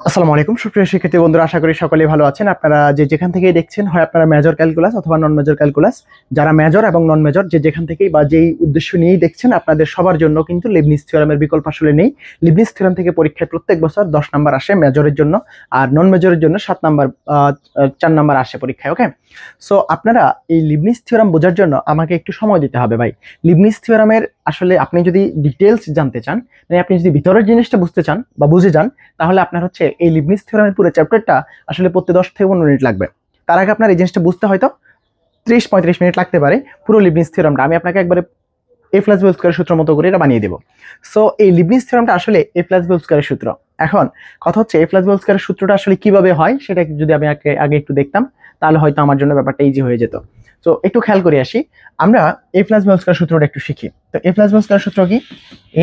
আসসালামু আলাইকুম সুপ্রিয় শিক্ষার্থী বন্ধুরা, আশা করি সকলেই ভালো আছেন। আপনারা যে যেখান থেকেই দেখছেন, হয় আপনারা মেজর ক্যালকুলাস অথবা নন মেজর ক্যালকুলাস, যারা মেজর এবং নন মেজর যে যেখান থেকেই বা যেই উদ্দেশ্য নিয়েই দেখছেন, আপনাদের সবার জন্য কিন্তু লিবনিজ থিওরামের বিকল্প আসলে নেই। লিবনিজ থিওরাম থেকে পরীক্ষায় প্রত্যেক বছর 10 নাম্বার আসে মেজরের জন্য, আর নন মেজরের জন্য 7 নাম্বার 4 নাম্বার আসে পরীক্ষায়। ওকে, সো আপনারা এই লিবনিজ থিওরাম বোঝার জন্য আমাকে একটু সময় দিতে হবে ভাই। লিবনিজ থিওরামের আসলে আপনি যদি ডিটেলস জানতে চান, মানে আপনি যদি ভিতরের জিনিসটা বুঝতে চান বা বুঝে যান, তাহলে আপনার হচ্ছে এই লিবনিজ থিওরামের পুরো চ্যাপ্টারটা আসলে পড়তে 10 থেকে 15 মিনিট লাগবে। তার আগে আপনার এই জিনিসটা বুঝতে হয়তো 30-35 মিনিট লাগতে পারে। পুরো লিবনিজ থিওরামটা আমি আপনাকে একবারে a প্লাস b স্কয়ারের সূত্র মতো করে এটা বানিয়ে দেব। সো এই লিবনিজ থিওরামটা আসলে a প্লাস b স্কয়ারের সূত্র। এখন কথা হচ্ছে a প্লাস b স্কয়ারের সূত্রটা আসলে কিভাবে হয় সেটা যদি আমি আগে একটু দেখতাম, তাহলে হয়তো আমার জন্য ব্যাপারটা ইজি হয়ে যেত। তো একটু খেয়াল করে আসি, আমরা a প্লাস b স্কয়ার সূত্রটা একটু শিখি। তো a প্লাস b স্কয়ার সূত্র কি?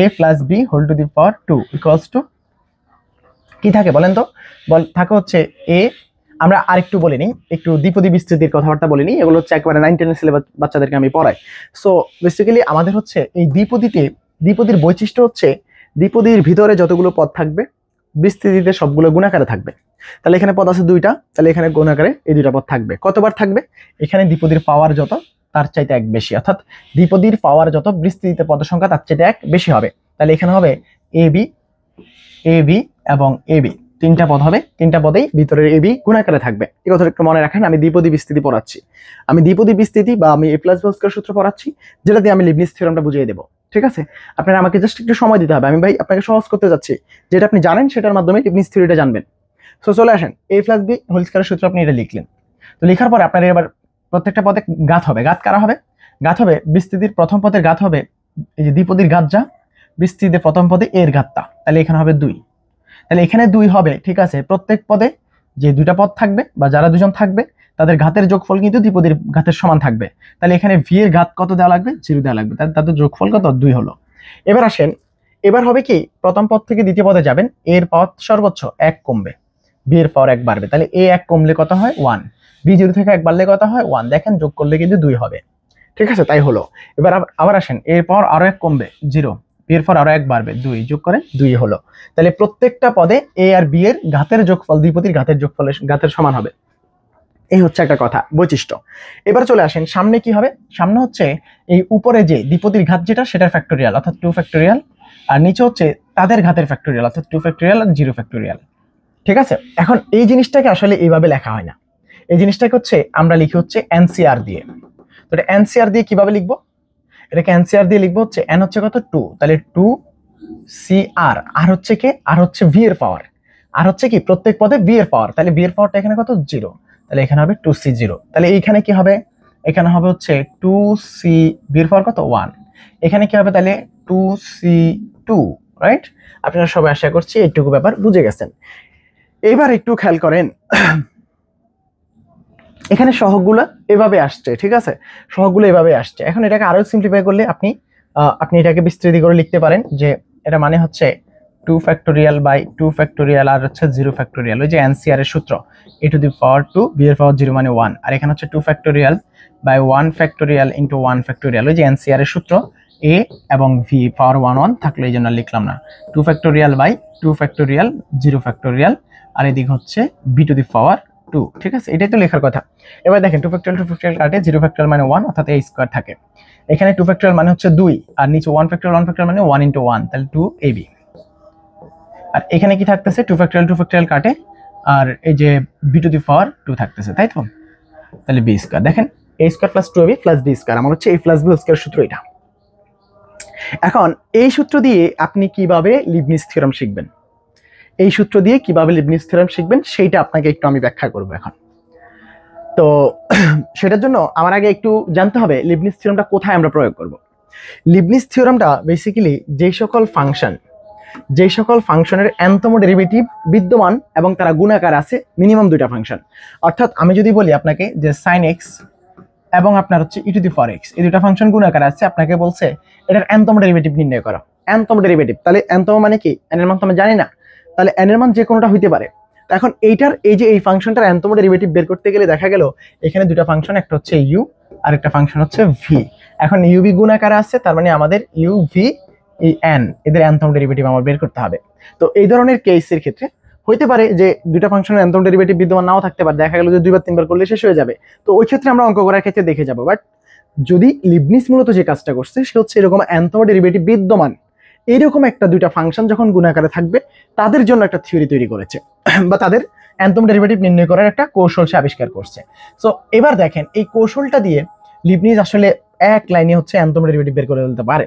a plus b whole to the power 2 equals to কি থাকে বলেন তো? থাকে হচ্ছে a, আমরা আরেকটু বলে নিই, একটু দ্বিপদী বিস্তৃতির কথাবার্তা বলে নিই। এগুলো হচ্ছে একবারে 9-10 সিলেবাস বাচ্চাদেরকে আমি পড়াই। সো বেসিক্যালি আমাদের হচ্ছে এই দ্বিপদীর বৈশিষ্ট্য হচ্ছে দ্বিপদীর ভিতরে যতগুলো পদ থাকবে বিস্তৃতিতে সবগুলো গুণাকারে থাকবে। তাহলে এখানে পদ আছে দুইটা, তাহলে এখানে গুণাকারে এই দুইটা পদ থাকবে। কতবার থাকবে? এখানে দ্বিপদীর পাওয়ার যত তার চাইতে এক বেশি, অর্থাৎ দ্বিপদীর পাওয়ার যত বিস্তৃতিতে পদ সংখ্যা তার চাইতে এক বেশি হবে। তাহলে এখানে হবে এ বি এবং এ বি, তিনটা পদ হবে, তিনটা পদেই ভিতরের এ বি গুণাকারে থাকবে। এই কথাটা একটু মনে রাখেন। আমি দ্বিপদী বিস্তৃতি পড়াচ্ছি, আমি দ্বিপদী বিস্তৃতি বা আমি a প্লাস b স্কয়ার সূত্র পড়াচ্ছি, যেটা দিয়ে আমি লিবনিজ থিওরামটা বুঝিয়ে দেবো। ঠিক আছে, আপনারা আমাকে জাস্ট একটু সময় দিতে হবে। আমি ভাই আপনাকে সহজ করতে যাচ্ছি, যেটা আপনি জানেন সেটার মাধ্যমে লিবনিজ থিওরিটা জানবেন। সো চলে আসেন, a প্লাস b হোল স্কয়ারের সূত্র আপনি এটা লিখলেন। তো লেখার পরে আপনার এবার প্রত্যেকটা পদে ঘাত হবে। ঘাত কারা হবে? ঘাত হবে বিস্তৃতির প্রথম পদের ঘাত হবে এই যে দ্বিপদীর ঘাত যা বিস্তৃতিতে প্রথম পদে এর ঘাতটা, তাহলে এখানে হবে 2। তাহলে এখানে 2 হবে, ঠিক আছে। প্রত্যেক পদে যে দুইটা পদ থাকবে বা যারা দুজন থাকবে তাদের ঘাতের যোগফল কিন্তু দ্বিপদীর ঘাতের সমান থাকবে। তাহলে এখানে ভি এর ঘাত কত দেওয়া লাগবে? 0 দেওয়া লাগবে। তাদের যোগফল কত? 2 হলো। এবার আসেন, এবার হবে কি, প্রথম পদ থেকে দ্বিতীয় পদে যাবেন, এর পাওয়ার সর্বোচ্চ 1 কমবে, বি এর পাওয়ার 1 বাড়বে। তাহলে এ 1 কমলে কত হয়? 1। বি 0 থেকে 1 বাড়লে কত হয়? 1। দেখেন যোগ করলে কিন্তু 2 হবে। ঠিক আছে, তাই হলো। এবার আবার আসেন, এর পাওয়ার আরো 1 কমবে, 0। বি এর পর আরো 1 বাড়বে, 2, যোগ করেন 2 হলো। তাহলে প্রত্যেকটা পদে এ আর বি এর ঘাতের যোগফল দ্বিপদীর ঘাতের যোগফলের ঘাতের সমান হবে। এই হচ্ছে একটা কথা, বৈশিষ্ট্য। এবার চলে আসেন, সামনে কি হবে? সামনে হচ্ছে এই উপরে যে দ্বিপদীর ঘাত যেটা সেটার ফ্যাক্টোরিয়াল অর্থাৎ 2 ফ্যাক্টোরিয়াল, আর নিচে হচ্ছে তাদের ঘাতের ফ্যাক্টোরিয়াল অর্থাৎ 2 ফ্যাক্টোরিয়াল আর 0 ফ্যাক্টোরিয়াল। ঠিক আছে, এখন এই জিনিসটাকে আসলে এইভাবে লেখা হয় না। এই জিনিসটাকে হচ্ছে আমরা লিখি হচ্ছে এনসিআর দিয়ে। তো এটা এনসিআর দিয়ে কিভাবে লিখবো? এটাকে এনসিআর দিয়ে লিখবো হচ্ছে এন হচ্ছে কত? 2। তাহলে 2 সি আর, আর হচ্ছে কে? আর হচ্ছে ভি এর পাওয়ার, আর হচ্ছে কি প্রত্যেক পদে ভি এর পাওয়ার। তাহলে ভি এর পাওয়ারটা এখানে কত? 0। তাহলে এখানে হবে 2c0। তাহলে এইখানে কি হবে? এখানে হবে হচ্ছে 2c, ভি এর পাওয়ার কত? 1। এখানে কি হবে? তাহলে 2c2, রাইট? আপনারা সবাই আশা করছি এইটুকু ব্যাপার বুঝে গেছেন। এবার একটু খেয়াল করেন, এখানে সহগগুলো এভাবে আসছে, ঠিক আছে, সহগগুলো এভাবে আসছে। এখন এটাকে আরো সিম্পলিফাই করলে আপনি এটাকে বিস্তৃতি করে লিখতে পারেন যে এটা মানে হচ্ছে 2 ফ্যাক্টোরিয়াল বাই 2 ফ্যাক্টোরিয়াল আর হচ্ছে 0 ফ্যাক্টোরিয়াল। ওই যে এনসিআর এর সূত্র, a two the power 2 b এর পাওয়ার 0 মানে 1, আর এখানে হচ্ছে 2 factorial by 1 factorial into 1 factorial. ওই যে এনসিআর এর সূত্র, a এবং v পাওয়ার 1 1 থাকলে এই জন্য লিখলাম না। 2 ফ্যাক্টোরিয়াল বাই 2 ফ্যাক্টোরিয়াল 0 ফ্যাক্টোরিয়াল, আর এদিকে হচ্ছে b টু দি পাওয়ার 2। ঠিক আছে, এটাই তো লেখার কথা। এবার দেখেন 2 ফ্যাক্টোরিয়াল কাটে 0 ফ্যাক্টোরিয়াল মানে 1 অর্থাৎ a স্কয়ার থাকে। এখানে 2 ফ্যাক্টোরিয়াল মানে হচ্ছে 2, আর নিচে 1 ফ্যাক্টোরিয়াল মানে 1 ইনটু 1, তাহলে 2ab। আর এখানে কি থাকতেছে? 2 ফ্যাক্টোরিয়াল কাটে, আর এই যে b টু দি পাওয়ার 2 থাকতেছে, তাই তো? তাহলে b স্কয়ার, দেখেন a square plus 2ab plus b square, আমার হচ্ছে a প্লাস b স্কয়ার সূত্র এটা। এখন এই সূত্র দিয়ে আপনি কিভাবে লিবনিজ থিওরাম শিখবেন, এই সূত্র দিয়ে কিভাবে লিবনিজ থিওরাম শিখবেন সেইটা আপনাকে একটু আমি ব্যাখ্যা করব এখন। তো সেটার জন্য আমার আগে একটু জানতে হবে লিবনিজ থিওরামটা কোথায় আমরা প্রয়োগ করব। লিবনিজ থিওরামটা বেসিক্যালি যেই সকল ফাংশনের nতম ডেরিভেটিভ বিদ্যমান এবং তারা গুণাকার আছে মিনিমাম 2টা ফাংশন, অর্থাৎ আমি যদি বলি আপনাকে যে sin x এবং আপনার হচ্ছে e to the power x, এই দুটো ফাংশন গুণাকার আছে, আপনাকে বলছে এটার nতম ডেরিভেটিভ নির্ণয় করো। nতম ডেরিভেটিভ, তাহলে nতম মানে কি? n এর মান তো আমি জানি না, তাহলে n এর মান যে কোনোটা হইতে পারে। এখন এইটার এই ফাংশনটার nতম ডেরিভেটিভ বের করতে গেলে দেখা গেল এখানে দুটো ফাংশন, একটা হচ্ছে u আর একটা ফাংশন হচ্ছে v। এখন u v গুণাকারে আছে, তার মানে আমাদের u v এই n এদের nতম ডেরিভেটিভ আমার বের করতে হবে। তো এই ধরনের কেসের ক্ষেত্রে হইতে পারে যে দুইটা ফাংশনের nতম ডেরিভেটিভ বিদ্যমান নাও থাকতে পারে, দেখা গেল যে 2 বা 3 বার করলে শেষ হয়ে যাবে। তো ওই ক্ষেত্রে আমরা অঙ্ক করার ক্ষেত্রে দেখে যাব। বাট যদি লিবনিজ মূলত যে কাজটা করছে সে হচ্ছে এরকম nতম ডেরিভেটিভ বিদ্যমান এইরকম একটা দুইটা ফাংশন যখন গুণাকারে থাকবে তাদের জন্য একটা থিওরি তৈরি করেছে বা তাদের nতম ডেরিভেটিভ নির্ণয় করার একটা কৌশল সে আবিষ্কার করছে। সো এবার দেখেন এই কৌশলটা দিয়ে লিবনিজ আসলে এক লাইনে হচ্ছে nতম ডেরিভেটিভ বের করে ফেলতে পারে।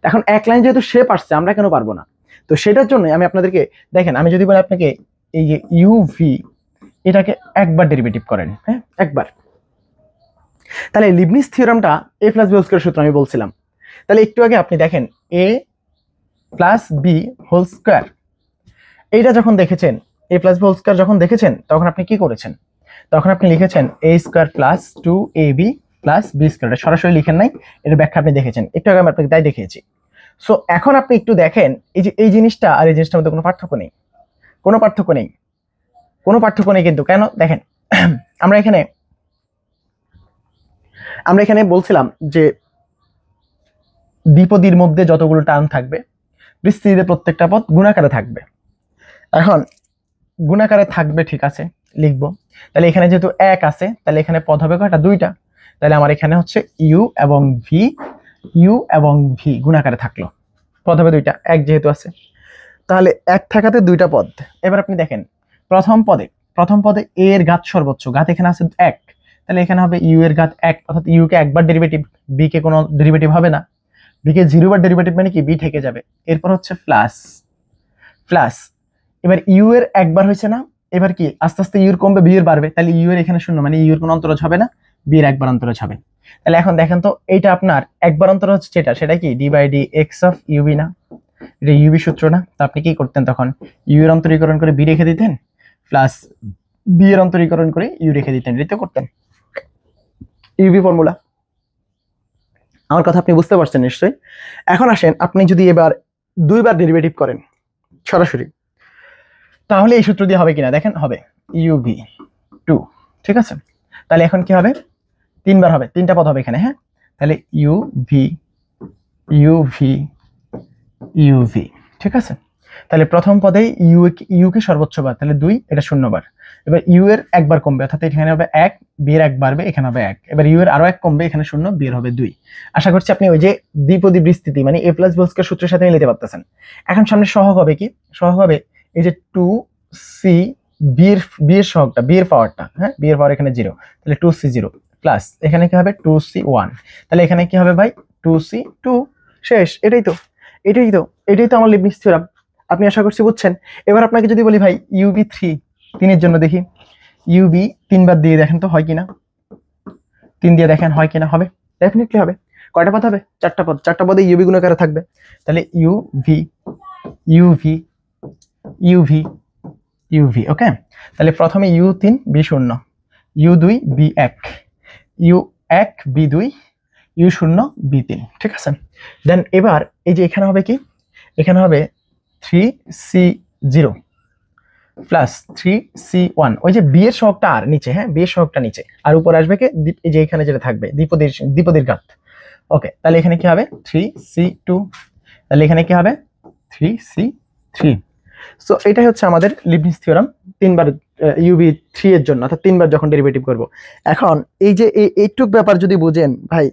এখন এক লাইন যেহেতু সে পারছে, আমরা কেন পারবো না? তো সেটার জন্য আমি আপনাদেরকে দেখেন, আমি যদি বলি আপনাকে এই যে ইউভি এটাকে একবার ডেরিভেটিভ করেন, হ্যাঁ একবার, তাহলে লিবনিজ থিওরামটা a plus B whole square সূত্র আমি বলছিলাম। তাহলে একটু আগে আপনি দেখেন a plus B whole square, এইটা যখন দেখেছেন a plus B whole square যখন দেখেছেন তখন আপনি কি করেছেন? তখন আপনি লিখেছেন a square plus 2ab plus b square. সরাসরি লিখেন নাই, এর ব্যাখ্যা আপনি দেখেছেন, একটু আগে আমি আপনাকে তাই দেখিয়েছি। সো এখন আপনি একটু দেখেন এই যে এই জিনিসটা আর এই জিনিসটার মধ্যে কোনো পার্থক্য নেই, কোনো পার্থক্য নেই, কোনো পার্থক্য নেই। কিন্তু কেন দেখেন, আমরা এখানে বলছিলাম যে দ্বিপদীর মধ্যে যতগুলো টার্ম থাকবে বিস্তৃতিতে প্রত্যেকটা পদ গুণাকারে থাকবে। এখন গুণাকারে থাকবে, ঠিক আছে লিখবো। তাহলে এখানে যেহেতু এক আছে তাহলে এখানে পদ হবে কয়টা? দুইটা। তাহলে আমার এখানে হচ্ছে ইউ এবং ভি গুণাকারে থাকলো, পদ হবে দুইটা, এক যেহেতু আছে। তাহলে এক থাকাতে দুইটা পদ। এবার আপনি দেখেন প্রথম পদে এ এর ঘাত সর্বোচ্চ, ঘাত এখানে আছে এক, তাহলে এখানে হবে ইউ এর ঘাত এক, অর্থাৎ ইউ কে একবার ডেরিভেটিভ, বি কে কোনো ডেরিভেটিভ হবে না, বি কে 0 বার ডেরিভেটিভ মানে কি বি থেকে যাবে। এরপর হচ্ছে প্লাস এবার ইউ এর একবার হয়েছে না, এবার কি আস্তে আস্তে ইউ এর কমবে, বি এর বাড়বে, তাহলে ইউ এর এখানে শূন্য মানে ইউ এর কোনো অন্তরজ হবে না, বি এর একবার অন্তরজ হবে। তাহলে এখন দেখেন তো এইটা আপনার একবার অন্তরজ যেটা সেটা কি d by d x of u v না, এটা ইউবি সূত্র না? তো আপনি কি করতেন তখন? ইউ এর অন্তরীকরণ করে বি রেখে দিতেন, প্লাস বি এর অন্তরীকরণ করে ইউ রেখে দিতেন, এটাই তো করতেন ইউবি ফর্মুলা। আমার কথা আপনি বুঝতে পারছেন নিশ্চয়ই। এখন আসেন আপনি যদি এবার 2 বার ডেরিভেটিভ করেন সরাসরি, তাহলে এই সূত্র দিয়ে হবে কিনা দেখেন, হবে ইউভি 2, ঠিক আছে। তাহলে এখন কি হবে? 3 বার হবে, 3টা পদ হবে এখানে, হ্যাঁ। তাহলে ইউভি, ঠিক আছে। তাহলে প্রথম পদে ইউ কে সর্বোচ্চ বার, তাহলে 2, এটা 0 বার। এবার ইউ এর একবার কমবে, অর্থাৎ এখানে হবে 1, বি এর এক বাড়বে, এখানে হবে 1। এবার ইউ এর আরো 1 কমবে, এখানে 0, বি এর হবে 2। আশা করছি আপনি ওই যে দ্বিপদী বিস্তৃতি মানে a plus B whole square সূত্রের সাথে মিলাতে পারতেছেন। এখন সামনে সহগ হবে কি? সহগ হবে এই যে 2c বি এর সহগটা, বি এর পাওয়ারটা, হ্যাঁ বি এর পাওয়ার এখানে 0, তাহলে 2c 0 প্লাস এখানে কি হবে 2c 1, তাহলে এখানে কি হবে ভাই 2c 2, শেষ। এটাই তো আমার লিবনিজ থিওরাম। আপনি আশা করছি বুঝছেন। এবার আপনাকে যদি বলি ভাই ইউবি 3 এর জন্য দেখি, ইউবি 3 বার দিয়ে দেখেন তো হয় কিনা, 3 দিয়ে দেখেন হয় কিনা, হবে, ডেফিনেটলি হবে। কয়টা পদ হবে? 4টা পদ, 4টা পদে ইউবি গুণাকারে থাকবে। তাহলে ইউভি ওকে। তাহলে প্রথমে u3 b0, u2 b1, u1 b2, u0 b3, ঠিক আছে। দেন এবার এই যে এখানে হবে কি, এখানে হবে 3c0 প্লাস 3c1, ওই যে বি এর সহগটা আর নিচে, হ্যাঁ বি এর সহগটা নিচে, আর উপর আসবে কি এই যে এখানে যেটা থাকবে দ্বিপদীর ঘাত, ওকে। তাহলে এখানে কি হবে 3c2, তাহলে এখানে কি হবে 3c3। সো এটাই হচ্ছে আমাদের লিবনিজ থিওরাম 3 বার ইউবি 3 এর জন্য, অর্থাৎ 3 বার যখন ডেরিভেটিভ করব। এখন এই যে এইটুক ব্যাপার যদি বুঝেন ভাই,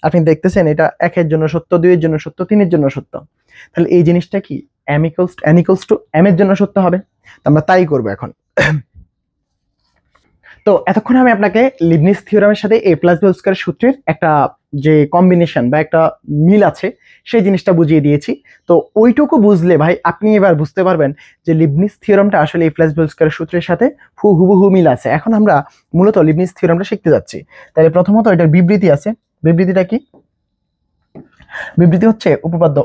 আপনি দেখতেছেন এটা 1 এর জন্য সত্য, 2 এর জন্য সত্য, 3 এর জন্য সত্য, তাহলে এই জিনিসটা কি n ইকুয়ালস টু m এর জন্য সত্য হবে। তো আমরা তাই করব এখন। তো এতক্ষণ আমি আপনাকে লিবনিজ থিওরামের সাথে a plus B whole square সূত্রের একটা যে কম্বিনেশন বা একটা মিল আছে সেই জিনিসটা বুঝিয়ে দিয়েছি। তো ওইটুকু বুঝলে ভাই আপনি এবার বুঝতে পারবেন যে লিবনিজ থিওরামটা আসলে a plus B whole square সূত্রের সাথে হুবহু মিল আছে। এখন আমরা মূলত লিবনিজ থিওরামটা শিখতে যাচ্ছি। তাহলে প্রথমত এটার বিবৃতি আছে। বিবৃতিটা কি? বিবৃতি হচ্ছে উপপাদ্য,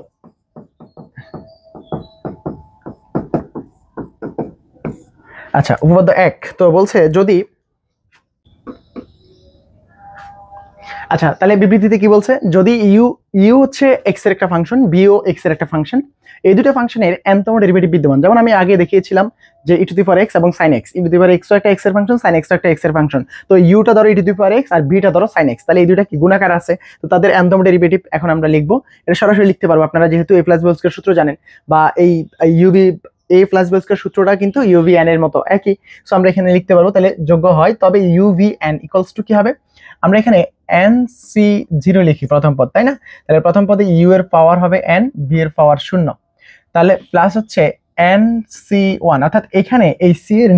আচ্ছা উপপাদ্য 1। তো বলছে যদি, আচ্ছা তাহলে বিবৃতিতে কি বলছে, যদি ইউ হচ্ছে এক্স এর একটা ফাংশন, বি ও এক্স এর একটা ফাংশন, এই দুটো ফাংশনের nতম ডেরিভেটিভ বিদ্যমান, যেমন আমি আগে দেখিয়েছিলাম যে e to the power x এবং sin x, e to the power x ও একটা x এর ফাংশন, sin x ও একটা x এর ফাংশন। তো ইউটা ধরো e to the power x আর বিটা ধরো sin x, তাহলে এই দুটো কি গুণাকার আছে, তো তাদের nতম ডেরিভেটিভ এখন আমরা লিখবো। এটা সরাসরি লিখতে পারবো আপনারা যেহেতু a plus B whole square সূত্র জানেন, বা এই এ প্লাস বি স্কয়ার সূত্রটা কিন্তু ইউভি এন এর মতো একই। সো আমরা এখানে লিখতে পারবো, তাহলে যোগ্য হয়। তবে ইউভি এন ইকুয়ালস টু কি হবে, আমরা এখানে এন সি 0 লিখি প্রথম পদ, তাই না? তাহলে প্রথম পদে ইউ এর পাওয়ার হবে এন, বি এর পাওয়ার 0, তাহলে প্লাস হচ্ছে এন সি 1, অর্থাৎ এখানে এই সি এর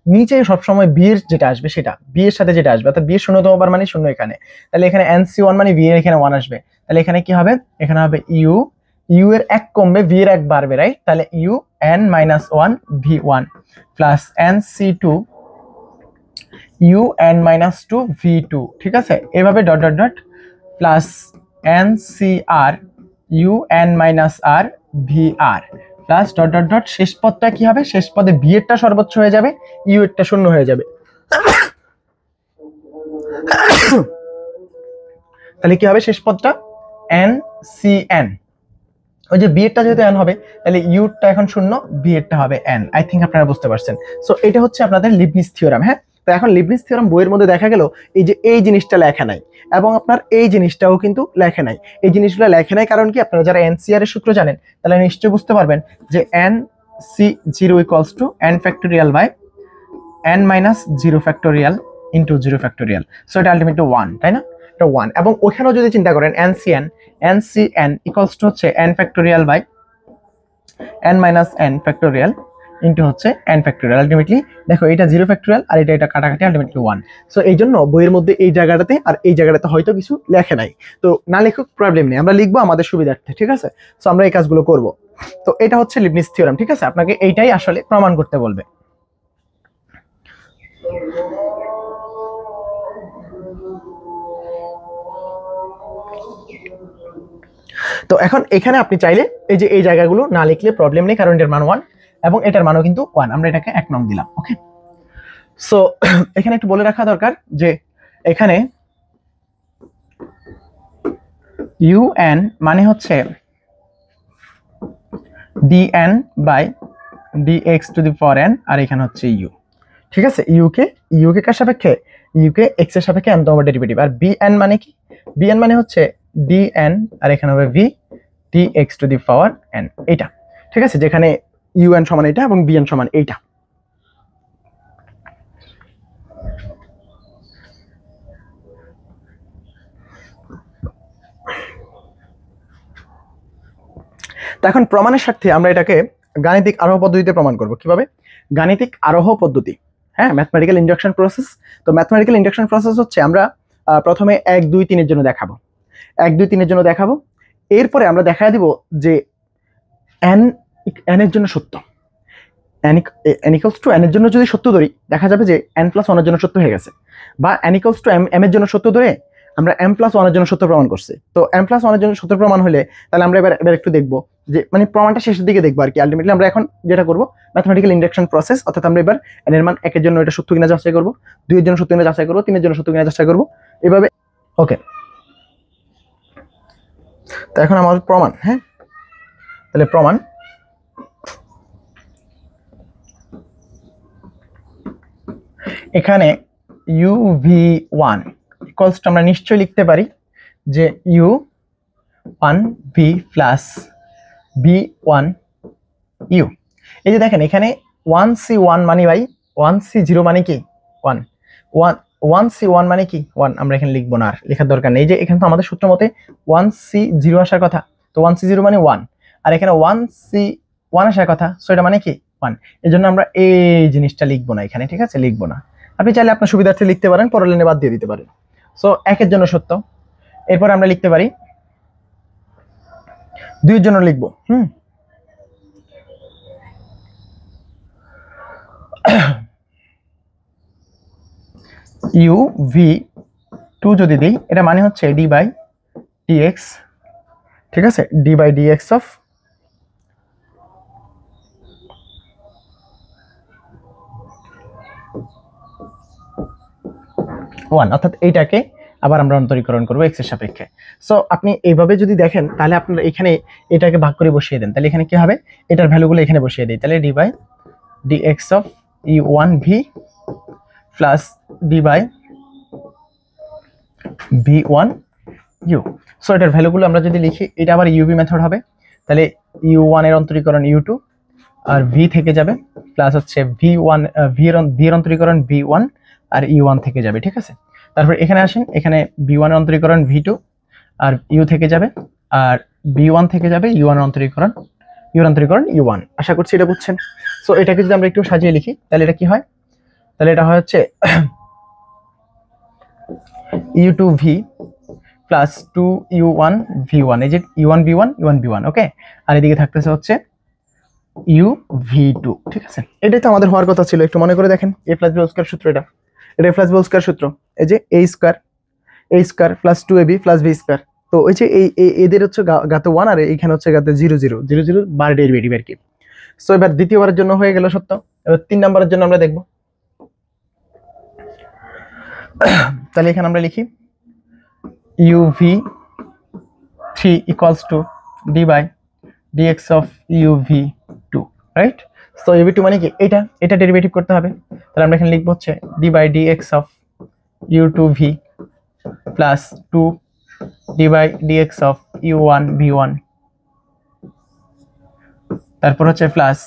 নিচে সবসময় বি এর যেটা আসবে সেটা বি এর সাথে যেটা আসবে, অর্থাৎ বি এর 0তম বার মানে 0 এখানে, তাহলে এখানে এন সি 1 মানে বি এর এখানে 1 আসবে, তাহলে এখানে কি হবে, এখানে হবে ইউ এর 1 কমবে, ভি এর 1 বাড়বে, রাইট? তাহলে U N minus 1 V 1 plus N C 2 U N minus 2 V 2, ঠিক আছে? এভাবে dot dot dot plus N C R U N minus R V R plus dot dot dot, শেষ পদটা কি হবে, শেষ পদে বি এরটা সর্বোচ্চ হয়ে যাবে, ইউ এরটা 0 হয়ে যাবে। তাহলে কি হবে শেষ পদটা, এন সি এন, ওই যে বি এরটা যেহেতু এন হবে তাহলে ইউটা এখন 0, বি এরটা হবে এন। আই থিঙ্ক আপনারা বুঝতে পারছেন। সো এটা হচ্ছে আপনাদের লিবনিজ থিওরাম। হ্যাঁ, তো এখন লিবনিজ থিওরাম বইয়ের মধ্যে দেখা গেল এই যে এই জিনিসটা লেখা নাই এবং আপনার এই জিনিসটাও কিন্তু লেখা নাই। এই জিনিসগুলো লেখা নাই কারণ কি, আপনারা যারা এনসিআর এর সূত্র জানেন তাহলে নিশ্চয়ই বুঝতে পারবেন যে N C 0 equals to N factorial by N minus 0 factorial into 0 factorial. So এটা আলটিমেটলি 1, তাই না? এটা 1। এবং ওখানেও যদি চিন্তা করেন এনসিএন ইকুয়ালস টু হচ্ছে N factorial by N minus N factorial into হচ্ছে এন ফ্যাক্টোরিয়াল। আলটিমেটলি দেখো এটা 0 ফ্যাক্টোরিয়াল আর এটা কাটাকাটি, আলটিমেটলি 1। সো এই জন্য বইয়ের মধ্যে এই জায়গাটাতে আর এই জায়গাটাতে হয়তো কিছু লেখে নাই, তো না লেখুক প্রবলেম নেই, আমরা লিখবো আমাদের সুবিধার্থে, ঠিক আছে? সো আমরা এই কাজগুলো করব। তো এটা হচ্ছে লিবনিজ থিওরাম, ঠিক আছে? আপনাকে এইটাই আসলে প্রমাণ করতে বলবে। তো এখন এখানে আপনি চাইলে এই যে এই জায়গাগুলো না লিখলে প্রবলেম নেই, কারণ এটার মান 1 এবং এটার মানও কিন্তু 1, আমরা এটাকে 1 নং দিলাম। ওকে, সো এখানে একটু বলে রাখা দরকার যে এখানে ইউএন মানে হচ্ছে DN by DX to the power N, আর এখানে হচ্ছে ইউ, ঠিক আছে? ইউকে কার সাপেক্ষে, ইউকে এক্স এর সাপেক্ষে n তম ডেরিভেটিভ। আর বিএন মানে কি, বিএন মানে হচ্ছে ডিএন আর এখানে হবে V DX to the power N, এটা, ঠিক আছে? যেখানে ইউএন সমান এটা এবং বিএন সমান এইটা। তো এখন প্রমাণের স্বার্থে আমরা এটাকে গাণিতিক আরোহ পদ্ধতিতে প্রমাণ করব। কিভাবে? গাণিতিক আরোহ পদ্ধতি, হ্যাঁ, ম্যাথমেটিক্যাল ইন্ডাকশন প্রসেস। তো ম্যাথমেটিক্যাল ইন্ডাকশন প্রসেস হচ্ছে আমরা প্রথমে 1 2 3 এর জন্য দেখাবো, 1 2 3 এর জন্য দেখাবো, এরপরে আমরা দেখায় দিব যে n এর জন্য সত্য, n ইকুয়ালস টু n এর জন্য যদি সত্য ধরি দেখা যাবে যে n প্লাস 1 এর জন্য সত্য হয়ে গেছে, বা n ইকুয়ালস টু m এর জন্য সত্য ধরে আমরা m প্লাস 1 এর জন্য সত্য প্রমাণ করছি। তো m প্লাস 1 এর জন্য সত্য প্রমাণ হলে তাহলে আমরা এবার একটু দেখবো যে মানে প্রমাণটা শেষের দিকে দেখবো আর কি। আলটিমেটলি আমরা এখন যেটা করব ম্যাথমেটিক্যাল ইন্ডাকশন প্রসেস, অর্থাৎ আমরা এবার n এর মান 1 এর জন্য এটা সত্য কিনা যাচাই করব, 2 এর জন্য সত্য কিনা যাচাই করব, 3 এর জন্য সত্য কিনা যাচাই করব, এভাবে। ওকে, তো এখন আমাদের প্রমাণ, হ্যাঁ, তাহলে প্রমাণ এখানে uv1 ইকুয়ালস টু আমরা নিশ্চয়ই লিখতে পারি যে u1v প্লাস b1u। এই যে দেখেন এখানে 1c1 মানে ভাই 1c0 মানে কি 1, 1c1 মানে কি 1, আমরা এখানে লিখবো না, আর লেখার দরকার নেই। যে এখানে তো আমাদের সূত্র মতে 1c0 আসার কথা, তো 1c0 মানে 1, আর এখানে 1c1 আসার কথা, সো এটা মানে কি 1। এই জন্য আমরা এই জিনিসটা লিখবো না এখানে, ঠিক আছে? লিখবো না। আপনি চাইলে আপনার সুবিধার্থে লিখতে পারেন, পরের লাইনে বাদ দিয়ে দিতে পারেন। সো 1 এর জন্য সত্য, এরপর আমরা লিখতে পারি 2 এর জন্য লিখবো, uv2 যদি দিই এটা মানে হচ্ছে d বাই dx, ঠিক আছে? d বাই dx অফ 1, অর্থাৎ এইটাকে আবার আমরা অন্তরীকরণ করবো x এর সাপেক্ষে। সো আপনি এইভাবে যদি দেখেন তাহলে আপনারা এখানে এটাকে ভাগ করে বসিয়ে দেন, তাহলে এখানে কি হবে, এটার ভ্যালুগুলো এখানে বসিয়ে দিই, তাহলে d by dx of u1v plus d by v1u। So এটার ভ্যালুগুলো আমরা যদি লিখি এটা আবার uv মেথড হবে, তাহলে u1 এর অন্তরীকরণ u2 আর ভি থেকে যাবে প্লাস হচ্ছে V1 ভি এর অন্তরীকরণ V1 আর U1 থেকে যাবে, ঠিক আছে। তারপর এখানে আসেন, এখানে V1 এর অন্তরীকরণ V2 আর U থেকে যাবে, আর B1 থেকে যাবে U1 এর অন্তরীকরণ U1। আশা করছি এটা বুঝছেন। সো এটাকে যদি আমরা একটু সাজিয়ে লিখি তাহলে এটা কি হয়, তাহলে এটা হয় হচ্ছে U2V প্লাস 2U1 V1, এই যে U1 V1 U1 V1, ওকে। আর এদিকে থাকতেছে হচ্ছে UV2, ঠিক আছে। এটাই তো আমাদের হওয়ার কথা ছিল, একটু মনে করে দেখেন। a plus b whole square সূত্র, এটা a plus b whole square সূত্র, এই যে a square plus 2ab plus b square. তো ওই যে এদের হচ্ছে ঘাতে 1 আর এইখানে হচ্ছে ঘাতে 0 0 0 0 বার ডেরিভেটিভ আর কি। সো এবার দ্বিতীয়বারের জন্য হয়ে গেল সত্য। এবার 3 নম্বরের জন্য আমরা দেখব। তাহলে এখানে আমরা লিখি uv3 equals to d by dx of uv2, right. So uv2 মানে কি, এটা ডেরিভেটিভ করতে হবে। তাহলে আমরা এখানে লিখব হচ্ছে d by dx of u2v plus 2 d by dx of u1v1, তারপর হচ্ছে plus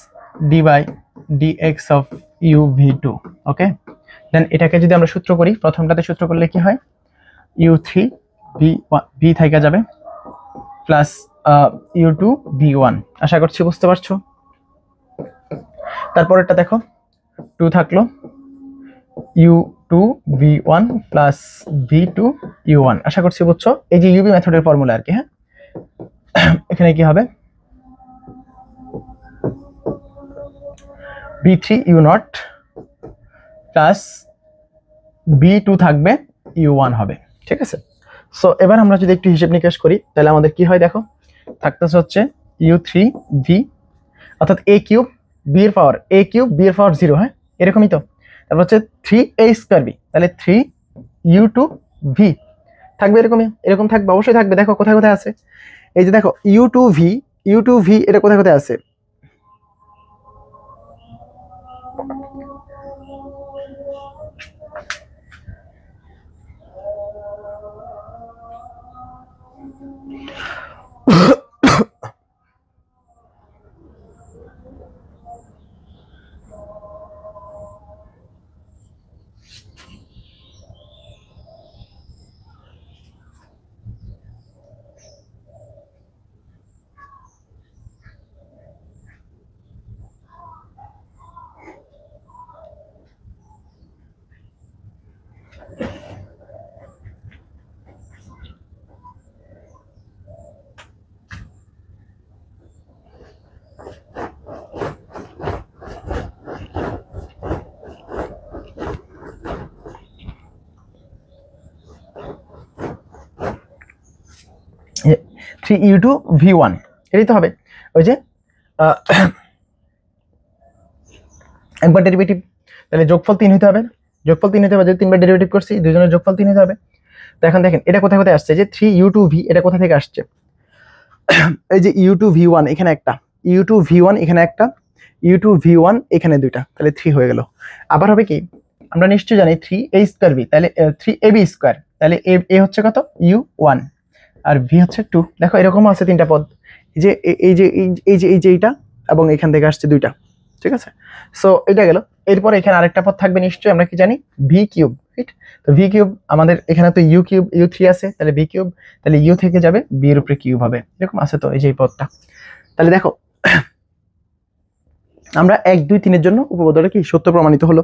d by dx of uv2, ওকে। দেন এটাকে যদি আমরা সূত্র করি, প্রথমটাতে সূত্র করলে কি হয়, u3v থেকে যাবে প্লাস u2v1। আশা করছি বুঝতে পারছো। তারপরেরটা দেখো, 2 থাকলো u2v1 প্লাস v2u1। আশা করছি বুঝছো। এই যে ইউবি মেথডের ফর্মুলা আর কি, হ্যাঁ। এখানে কি হবে, b3u0 প্লাস b2 থাকবে u1 হবে, ঠিক আছে। সো এবার আমরা যদি একটু হিসাব নিকাশ করি তাহলে আমাদের কি হয় দেখো, থাকতেছে হচ্ছে u3v অর্থাৎ a কিউব b এর পাওয়ার 0, হ্যাঁ এরকমই তো। তারপর হচ্ছে 3a স্কয়ার b, তাহলে 3u2v থাকবে, এরকম থাকবে, অবশ্যই থাকবে। দেখো কোথায় কোথায় আছে, এই যে দেখো u2v এটা কোথায় কোথায় আছে, u2v1, এটাই তো হবে। ওই যে একবার ডেরিভেটিভ, তাহলে যোগফল 3 হতে হবে, যদি 3 বার ডেরিভেটিভ করছি দুজনের যোগফল 3 হতে হবে। তো এখন দেখেন এটা কোথায় কোথায় আসছে, যে 3u2v এটা কোথা থেকে আসছে, এই যে u2v1 এখানে একটা, u2v1 এখানে একটা, u2v1 এখানে দুইটা, তাহলে 3 হয়ে গেল। আবার হবে কি, আমরা নিশ্চয়ই জানি 3a স্কয়ার b, তাহলে 3ab স্কয়ার, তাহলে a হচ্ছে কত u1 আর v হচ্ছে 2। দেখো এরকম আছে তিনটা পদ, এই যে এইটা এবং এখান থেকে আসছে দুইটা, ঠিক আছে। সো এটা গেল। এরপর এখানে আরেকটা পদ থাকবে নিশ্চয়ই, আমরা কি জানি ভি কিউব, রাইট। তো ভি কিউব আমাদের এখানে তো ইউ কিউব u3 আছে, তাহলে ভি কিউব, তাহলে ইউ থেকে যাবে বি এর উপরে কিউব হবে, এরকম আছে তো এই যে এই পদটা। তাহলে দেখো আমরা 1 2 3 এর জন্য উপপাদ্যটা কি সত্য প্রমাণিত হলো।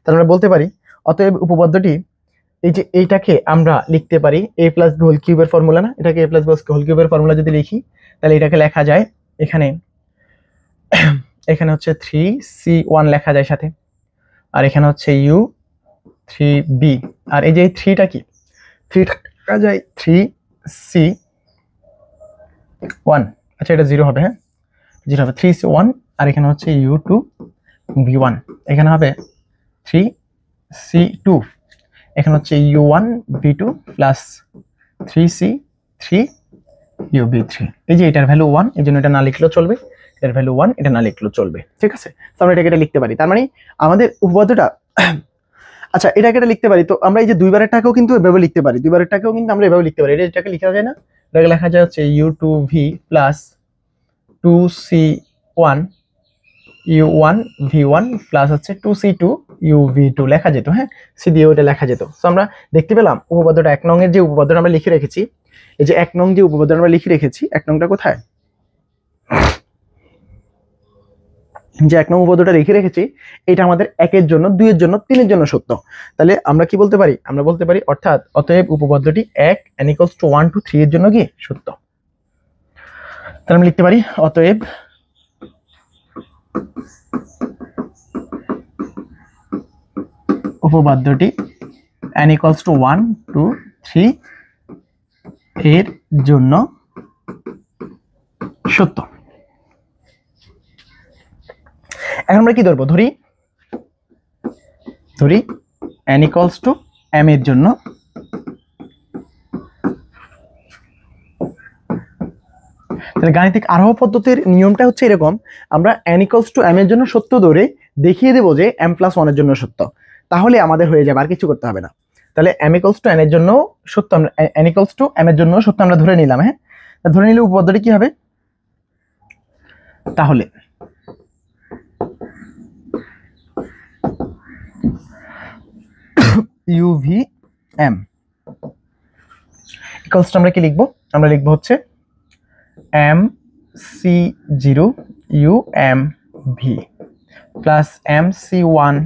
তাহলে আমরা বলতে পারি অতএব উপপাদ্যটি, এই যে এইটাকে আমরা লিখতে পারি a প্লাস b হোল কিউবের ফর্মুলা, না এটাকে a প্লাস b হোল কিউবের ফর্মুলা যদি লিখি তাহলে এটাকে লেখা যায় এখানে হচ্ছে 3c1 লেখা যায় সাথে, আর এখানে হচ্ছে u3b, আর এই যে 3টা কি 3 লেখা যায় 3c1, আচ্ছা এটা 0 হবে, হ্যাঁ 0 হবে 3c1, আর এখানে হচ্ছে u2v1, এখানে হবে 3c2, এখানে হচ্ছে u1v2 প্লাস 3c3u v3। এই যে এটার ভ্যালু 1, এই জন্য এটা না লিখলেও চলবে, এর ভ্যালু 1, এটা না লিখলেও চলবে, ঠিক আছে। তো আমরা এটাকে লিখতে পারি, তার মানে আমাদের উপপাদ্যটা আচ্ছা এটাকে লিখতে পারি। তো আমরা এই যে দুইবারেরটাকেও কিন্তু এভাবে লিখতে পারি, দুইবারেরটাকেও কিন্তু আমরা এভাবে লিখতে পারি। এটাকে লেখা যায় না, এটাকে লেখা যায় হচ্ছে u2v plus 2c1 u1 v1 plus হচ্ছে 2c2 uv2 লেখা যেত। হ্যাঁ, সি দিয়ে ওটা লেখা যেত। তো আমরা দেখতে পেলাম উপপাদ্যটা 1 নং এর যে উপপাদ্যটা আমরা লিখে রেখেছি, এই যে 1 নং যে উপপাদ্যটা আমরা লিখে রেখেছি, 1 নংটা কোথায়, যে 1 নং উপপাদ্যটা লিখে রেখেছি, এটা আমাদের 1 এর জন্য, 2 এর জন্য, 3 এর জন্য সত্য। তাহলে আমরা কি বলতে পারি, আমরা বলতে পারি অর্থাৎ অতএব উপপাদ্যটি 1 n = 1 to 3 এর জন্য কি সত্য। তাহলে আমরা লিখতে পারি অতএব উপপাদ্যটি n = 1 to 3 এর জন্য সত্য। এখন আমরা কি ধরবো, ধরি n = m এর জন্য তাহলে গাণিতিক আরোহ পদ্ধতির নিয়মটা হচ্ছে এরকম, আমরা n = m এর জন্য সত্য ধরে দেখিয়ে দেবো যে m+1 এর জন্য সত্য, তাহলে আমাদের হয়ে যাবে, আর কিছু করতে হবে না। তাহলে m = n এর জন্য সত্য, আমরা n = m এর জন্য সত্য আমরা ধরে নিলাম। হ্যাঁ, ধরে নিলে উপপাদ্যটি কি হবে, তাহলে UVM = আমরা কি লিখবো, আমরা লিখবো হচ্ছে MC0 UMV plus MC1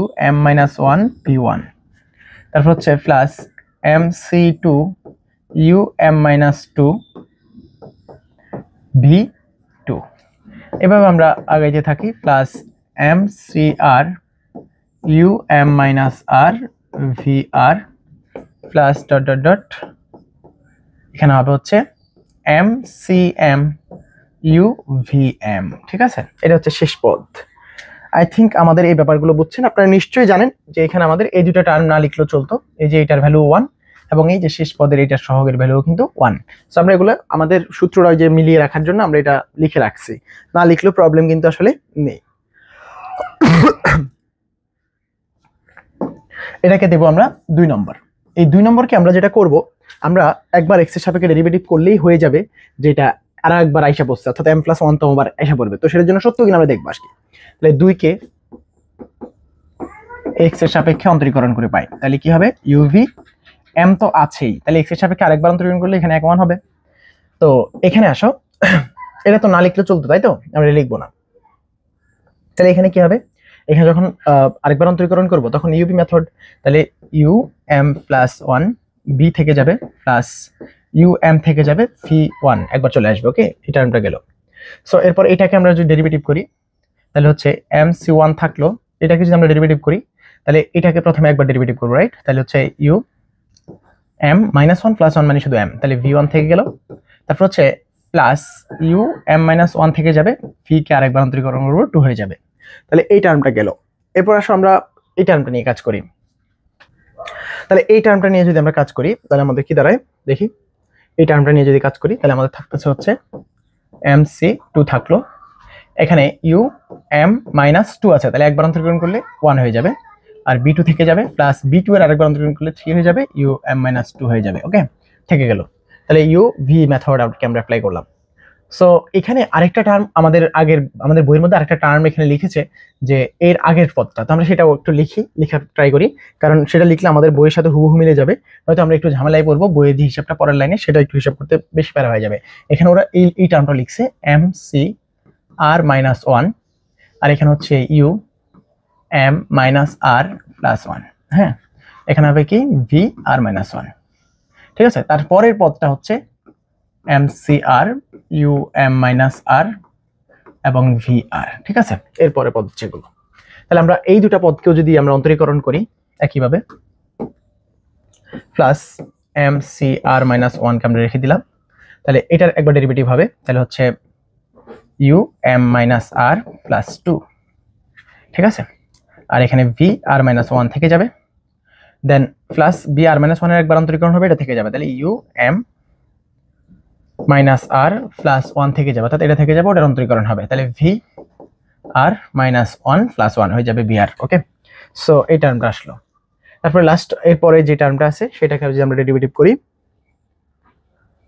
UM-1 V1, তারপর হচ্ছে প্লাস MC2 UM-2 V2। এভাবে আমরা আগাইতে থাকি, plus MCR UM-R VR plus dot dot dot, এখানে হবে হচ্ছে MCM UVM। ঠিক আছে, এটা হচ্ছে শেষ পদ। আই থিঙ্ক আমাদের এই ব্যাপারগুলো বুঝছেন। আপনারা নিশ্চয়ই জানেন যে এখানে আমাদের এই দুটো টার্ম না লিখলেও চলতো, এই যে এটার ভ্যালু 1 এবং এই যে শেষ পদের এইটার সহগের ভ্যালু কিন্তু 1। সো আমরা এগুলো আমাদের সূত্রটা যে মিলিয়ে রাখার জন্য আমরা এটা লিখে রাখছি, না লিখলেও প্রবলেম কিন্তু আসলে নেই। এটাকে দেবো আমরা 2 নম্বর। এই 2 নম্বরকে আমরা যেটা করব, আমরা একবার x এর সাপেক্ষে ডেরিভেটিভ করলেই হয়ে যাবে, যেটা আর একবার আইসা পড়ছে, অর্থাৎ m+1 তমবার আইসা পড়বে। তো সেটার জন্য সত্য কিনা আমরা দেখবো আজকে। তাহলে 2 কে x এর সাপেক্ষে অন্তরীকরণ করে পাই, তাহলে কি হবে, uv m তো আছেই, তাহলে x এর সাপেক্ষে আরেকবার অন্তরীকরণ করলে এখানে 1 হবে। তো এখানে আসো, এটা তো না লিখলে চলতো, তাই তো, আমরা লিখবো না। তাহলে এখানে কি হবে, এখানে যখন আরেকবার অন্তরীকরণ করব তখন ইউবি মেথড, তাহলে um+1 b থেকে যাবে প্লাস um থেকে যাবে v1, একবার চলে আসবে। ওকে, এই টার্মটা গেল। সো এরপর এটাকে আমরা যদি ডেরিভেটিভ করি, তাহলে হচ্ছে mc1 থাকলো, এটাকে যদি আমরা ডেরিভেটিভ করি, তাহলে এটাকে প্রথমে একবার ডেরিভেটিভ করব, রাইট। তাহলে হচ্ছে um-1 + 1 মানে শুধু m, তাহলে v1 থেকে গেল। তারপর হচ্ছে প্লাস um-1 থেকে যাবে, v কে আরেকবার অন্তরীকরণ করব, 2 হয়ে যাবে। তাহলে এই টার্মটা গেল। এরপর আসো আমরা এই টার্মটা নিয়ে কাজ করি। তাহলে এই টার্মটা নিয়ে যদি আমরা কাজ করি, তাহলে আমাদের কি দাঁড়ায় দেখি। এই টার্মটা নিয়ে যদি কাজ করি, তাহলে আমাদের থাকতেছে হচ্ছে mc2 থাকলো, এখানে um-2 আছে, তাহলে একবার অন্তরীকরণ করলে 1 হয়ে যাবে, আর b2 থেকে যাবে, প্লাস b2 এর আরেকবার অন্তরীকরণ করলে 3 হয়ে যাবে, um-2 হয়ে যাবে। ওকে, থেকে গেল। তাহলে uv মেথড আমরা অ্যাপ্লাই করলাম। সো এখানে আরেকটা টার্ম আমাদের বইয়ের মধ্যে আরেকটা টার্ম এখানে লিখেছে, যে এর আগের পদটা, তো আমরা সেটাও একটু লেখার ট্রাই করি, কারণ সেটা লিখলে আমাদের বইয়ের সাথে হুবহু মিলে যাবে, হয়তো আমরা একটু ঝামেলায় পড়বো, বইয়ের যে হিসাবটা পরের লাইনে সেটা একটু হিসাব করতে বেশি প্যারা হয়ে যাবে। এখানে ওরা এই টার্মটা লিখছে mcr-1, আর এখানে হচ্ছে um-r+1। হ্যাঁ, এখানে হবে কি vr-1। ঠিক আছে, তারপরের পদটা হচ্ছে MCR um-r এবং VR। ঠিক আছে, এরপরে পদ যেগুলো, তাহলে আমরা এই দুটো পদকেও যদি আমরা অন্তরীকরণ করি একইভাবে, প্লাস MCR-1 কে আমরা রেখে দিলাম, তাহলে এটার একবার ডেরিভেটিভ হবে, তাহলে হচ্ছে um-r+2। ঠিক আছে, আর এখানে VR-1 থেকে যাবে, দেন প্লাস VR-1 এর একবার অন্তরীকরণ হবে, এটা থেকে যাবে, তাহলে um-r+1 থেকে যাবে, অর্থাৎ এটা থেকে যাবে, ওটার অন্তরীকরণ হবে, তাহলে VR-1+1 হয়ে যাবে VR। ওকে, সো এই টার্মটা আসলো। তারপরে লাস্ট এরপরে যে টার্মটা আছে সেটাকে যদি আমরা ডেরিভেটিভ করি,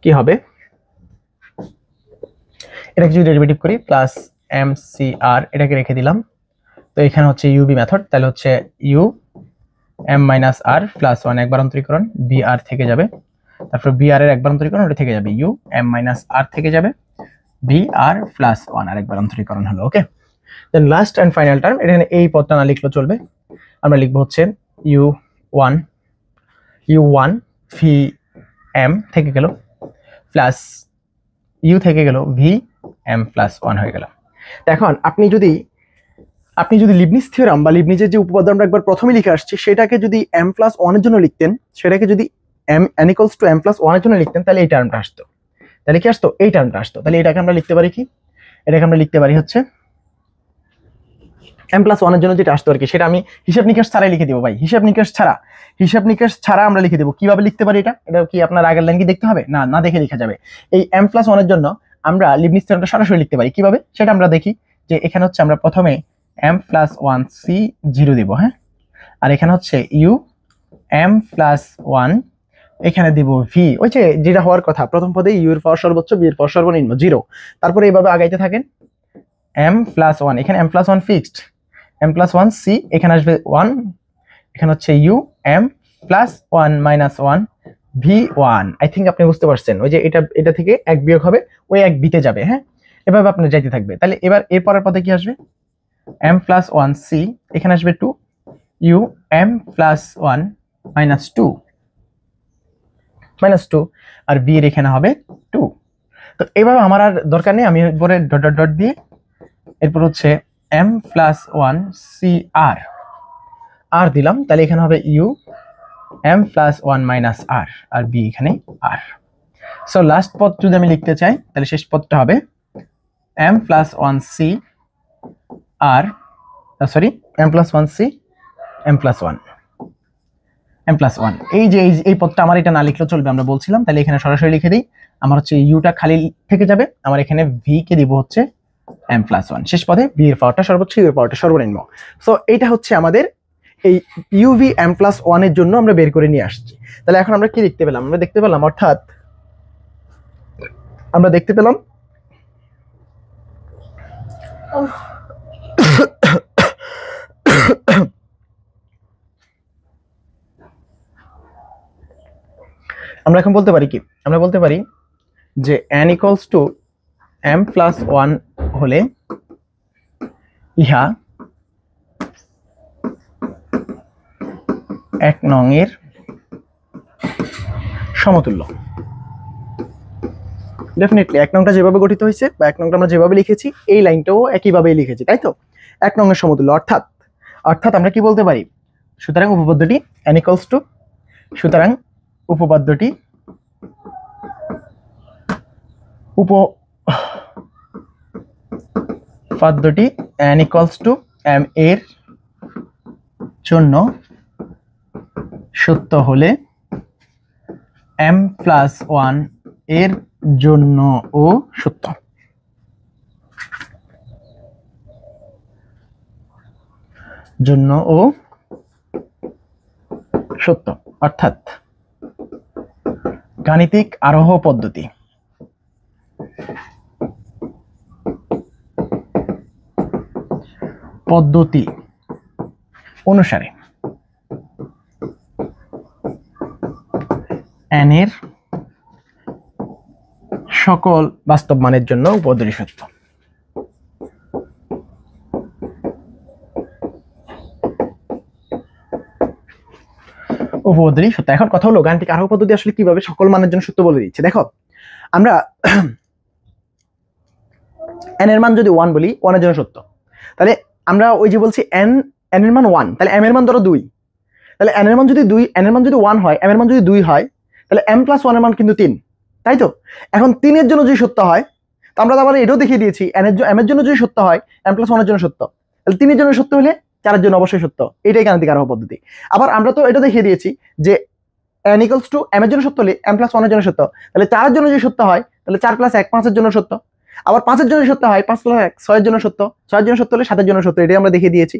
কি হবে, এটাকে যদি ডেরিভেটিভ করি, প্লাস এম সি আর এটাকে রেখে দিলাম। তো এখানে হচ্ছে ইউবি মেথড, তাহলে হচ্ছে ইউ এম মাইনাস আর প্লাস ওয়ান একবার অন্তরীকরণ, বি আর থেকে যাবে, তারপর বি আর এর একবার অন্তরীকরণ ওটা থেকে যাবে, ইউ এম মাইনাস আর থেকে যাবে, বি আর প্লাস ওয়ান আর একবার অন্তরীকরণ হলো। ওকে, দেন লাস্ট অ্যান্ড ফাইনাল টার্ম, এখানে এই পদটা না লিখলেও চলবে, আমরা লিখবো হচ্ছে ইউ ওয়ান ভি এম থেকে গেল প্লাস ইউ থেকে গেল ভি এম প্লাস ওয়ান হয়ে গেল। এখন আপনি যদি লিবনিজ থিওরাম বা লিবনিজের যে উপপাদ্য আমরা একবার প্রথমে লিখে আসছি সেটাকে যদি এম প্লাস ওয়ানের জন্য লিখতেন, সেটাকে যদি M N equals to M plus ওয়ানের জন্য লিখতেন, তাহলে এই টার্মটা আসতো। তাহলে কি আসতো? এই টার্মটা আসতো। তাহলে এটাকে আমরা লিখতে পারি কি? এটাকে আমরা লিখতে পারি হচ্ছে এম প্লাস ওয়ানের জন্য যেটা আসতো আর কি, সেটা আমি হিসাব নিকাশ ছাড়াই লিখে দেবো ভাই। হিসাব নিকাশ ছাড়া আমরা লিখে দেবো। কিভাবে লিখতে পারি এটা? এটা কি আপনার আগের লাইন কি দেখতে হবে? না, না দেখে লেখা যাবে। এই এম প্লাস ওয়ানের জন্য আমরা লিবনিজ থিওরামটা সরাসরি লিখতে পারি। কিভাবে সেটা আমরা দেখি। যে এখানে হচ্ছে আমরা প্রথমে M plus one C zero দিব, হ্যাঁ, আর এখানে হচ্ছে ইউ এম প্লাস ওয়ান, এখানে দিব ভি, ওই যে যেটা হওয়ার কথা, প্রথম পদে ইউ এর পাওয়ার সর্বোচ্চ, বি এর পাওয়ার সর্বনিম্ন, জিরো। তারপরে এইভাবে আগাইতে থাকেন, এম প্লাস ওয়ান, এখানে M plus one fixed, M plus one C, এখানে আসবে ওয়ান, এখানে হচ্ছে U M plus one minus one V one. I think আপনি বুঝতে পারছেন, ওই যে এটা থেকে এক বিয়োগ হবে, ওই এক বিতে যাবে, হ্যাঁ, এভাবে আপনার যাইতে থাকবে। তাহলে এবার এরপরের পদে কি আসবে? এম প্লাস ওয়ান সি, এখানে আসবে two, U M plus one minus two, আর বি এর এখানে হবে টু। তো এভাবে আমার আর দরকার নেই, আমি পরে ডট ডট ডট দিয়ে এরপর হচ্ছে M plus one C R দিলাম, তাহলে এখানে হবে U M plus one minus R B এখানে আর। সো লাস্ট পদ যদি আমি লিখতে চাই, তাহলে শেষ পদটা হবে M plus one C R, sorry, M plus one C M plus one. এই যে এই পদটা আমার এটা না লিখলেও চলবে, আমরা বলছিলাম। তাহলে এখানে সরাসরি লিখে দিই, আমার হচ্ছে ইউটা খালি থেকে যাবে, আমার এখানে ভি কে দিব হচ্ছে এম প্লাস ওয়ান, শেষ পদে বি এর পাওয়ারটা সর্বোচ্চ, ইউ এর পাওয়ারটা সর্বনিম্ন। সো এইটা হচ্ছে আমাদের এই ইউভি এম প্লাস ওয়ানের জন্য আমরা বের করে নিয়ে আসছি। তাহলে এখন আমরা কি দেখতে পেলাম? আমরা দেখতে পেলাম আমরা এখন বলতে পারি কি? আমরা বলতে পারি যে n equals to m plus one হলে ইহা এক নং এর সমতুল্য। ডেফিনেটলি এক নংটা যেভাবে গঠিত হয়েছে বা এক নংটা আমরা যেভাবে লিখেছি, এই লাইনটাও একইভাবেই লিখেছি, তাই তো? এক নং এর সমতুল্য, অর্থাৎ আমরা কি বলতে পারি? সুতরাং উপপাদ্যটি n ইকুয়ালস টু, সুতরাং উপপাদ্যটি n ইকুয়ালস টু m এর জন্য সত্য হলে m প্লাস ওয়ান এর জন্য ও সত্য। অর্থাৎ গাণিতিক আরোহ পদ্ধতি অনুসারে n এর সকল বাস্তব মানের জন্য উপপাদ্যটি সত্য। উপপাদ্যটি সত্য। এখন কথা হলো, গাণিতিক আরোহ পদ্ধতি আসলে কিভাবে সকল মানের জন্য সত্য বলে দিচ্ছে? দেখো, আমরা n এর মান যদি 1 বলি, 1 এর জন্য সত্য, তাহলে আমরা ওই যে বলছি n এর মান 1, তাহলে m এর মান ধরো 2, তাহলে n এর মান যদি 1 হয়, m এর মান যদি 2 হয়, তাহলে m প্লাস 1 এর মান কিন্তু 3, তাই তো? এখন 3 এর জন্য যদি সত্য হয়, তো আমরা আবার এটাও দেখিয়ে দিয়েছি m এর জন্য যদি সত্য হয়, m প্লাস 1 এর জন্য সত্য, তাহলে 3 এর জন্য সত্য হলে 4 এর জন্য অবশ্যই সত্য। এটাই গাণিতিক আরোহ পদ্ধতি। আবার আমরা তো এটা দেখিয়ে দিয়েছি যে n ইকুয়ালস টু m এর জন্য সত্য হলে m প্লাস 1 এর জন্য সত্য, তাহলে 4 এর জন্য যদি সত্য হয়, তাহলে 4 প্লাস 1 5 এর জন্য সত্য। আবার 5 এর জন্য সত্য হয়, 5 প্লাস 1 6 এর জন্য সত্য, 6 এর জন্য সত্য হলে 7 এর জন্য সত্য। এটাই আমরা দেখিয়ে দিয়েছি।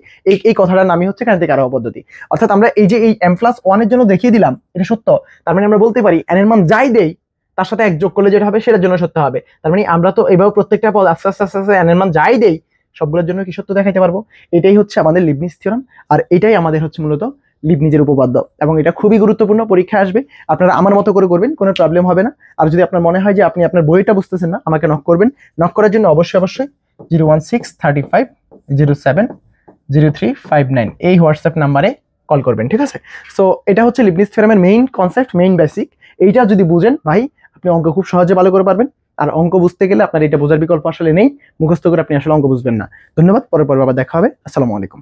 এই কথাটার নামই হচ্ছে গাণিতিক আরোহ পদ্ধতি। অর্থাৎ আমরা এই যে এই m প্লাস 1 এর জন্য দেখিয়ে দিলাম এটা সত্য, তার মানে আমরা বলতে পারি n এর মান যাই দেই তার সাথে এক যোগ করলে যেটা হবে সেটার জন্য সত্য হবে। তার মানে আমরা তো এভাবে প্রত্যেকটা পদ আস্তে আস্তে আস্তে আস্তে n এর মান যাই দেই সবগুলোর জন্য কি সত্য দেখাইতে পারবো। এটাই হচ্ছে আমাদের লিবনিজ থিওরাম, আর এটাই আমাদের হচ্ছে মূলত লিবনিজের উপপাদ্য, এবং এটা খুবই গুরুত্বপূর্ণ, পরীক্ষায় আসবে। আপনারা আমার মতো করে করবেন, কোনো প্রবলেম হবে না। আর যদি আপনার মনে হয় যে আপনি আপনার বইটা বুঝতেছেন না, আমাকে নক করবেন। নক করার জন্য অবশ্যই 01635070359 এই হোয়াটসঅ্যাপ নাম্বারে কল করবেন, ঠিক আছে? সো এটা হচ্ছে লিবনিজ থিওরামের মেইন কনসেপ্ট, মেইন বেসিক। এইটা যদি বুঝেন ভাই, আপনি অঙ্ক খুব সহজে ভালো করে পারবেন। আর অঙ্ক বুঝতে গেলে আপনার এটা বোঝার বিকল্প আসলে নেই, মুখস্থ করে আপনি আসলে অঙ্ক বুঝবেন না। ধন্যবাদ, পরে আবার দেখা হবে। আসসালামু আলাইকুম।